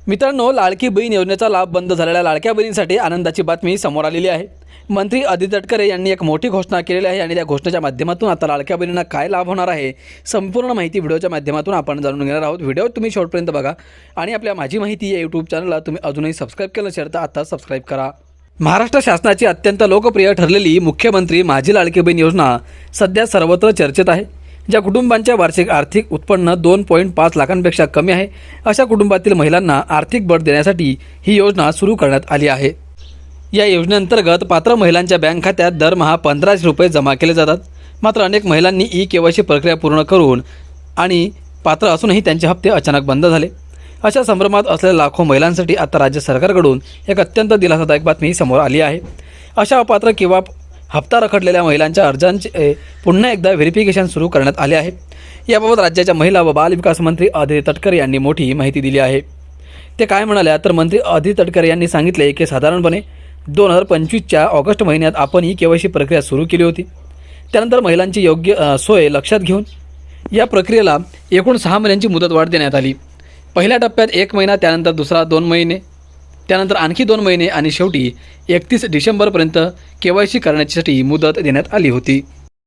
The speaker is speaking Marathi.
मित्रांनो, लाडकी बहीण योजनेचा लाभ बंद झालेल्या लाडक्या बहिणींसाठी आनंदाची बातमी समोर आलेली आहे। मंत्री अदिती तटकरे यांनी एक मोठी घोषणा केलेली आहे आणि त्या घोषणेच्या माध्यमातून आता लाडक्या बहिणींना काय लाभ होणार आहे, संपूर्ण माहिती व्हिडिओच्या माध्यमातून आपण जाणून घेणार आहोत। व्हिडिओ तुम्ही शेवटपर्यंत बघा आणि आपल्या माझी माहिती या यूट्यूब चॅनलला तुम्ही अजूनही सबस्क्राईब केलं नसेल तर आता सबस्क्राईब करा। महाराष्ट्र शासनाची अत्यंत लोकप्रिय ठरलेली मुख्यमंत्री माझी लाडकी बहीण योजना सध्या सर्वत्र चर्चेत आहे। ज्या कुटुंबांचे वार्षिक आर्थिक उत्पन्न 2.5 लाखांपेक्षा कमी आहे अशा कुटुंबातील महिलांना आर्थिक बळ देण्यासाठी ही योजना सुरू करण्यात आली आहे। या योजनेअंतर्गत पात्र महिलांच्या बँक खात्यात दरमहा 1500 रुपये जमा केले जातात। मात्र अनेक महिलांनी ई-केवायसी प्रक्रिया पूर्ण करून आणि पात्र असूनही त्यांचे हप्ते अचानक बंद झाले। अशा संभ्रमात असलेल्या लाखो महिलांसाठी आता राज्य सरकारकडून एक अत्यंत दिलासादायक बातमी समोर आली आहे। अशा अपात्र किंवा हप्ता रखडलेल्या महिलांच्या अर्जांचे पुन्हा एकदा व्हेरिफिकेशन सुरू करण्यात आले आहे। याबाबत राज्याच्या महिला व बाल विकास मंत्री अदिती तटकरे यांनी मोठी माहिती दिली आहे। ते काय म्हणाल्या तर मंत्री अदिती तटकरे यांनी सांगितले की साधारणपणे 2025च्या ऑगस्ट महिन्यात आपण ई-केवायसी प्रक्रिया सुरू केली होती। त्यानंतर महिलांची योग्य सोय लक्षात घेऊन या प्रक्रियेला एकूण 6 महिन्यांची मुदतवाढ देण्यात आली। पहिल्या टप्प्यात 1 महिना, त्यानंतर दुसरा 2 महिने, त्यानंतर आणखी 2 महिने आणि शेवटी 31 डिसेंबरपर्यंत केवायसी करण्यासाठी मुदत देण्यात आली होती।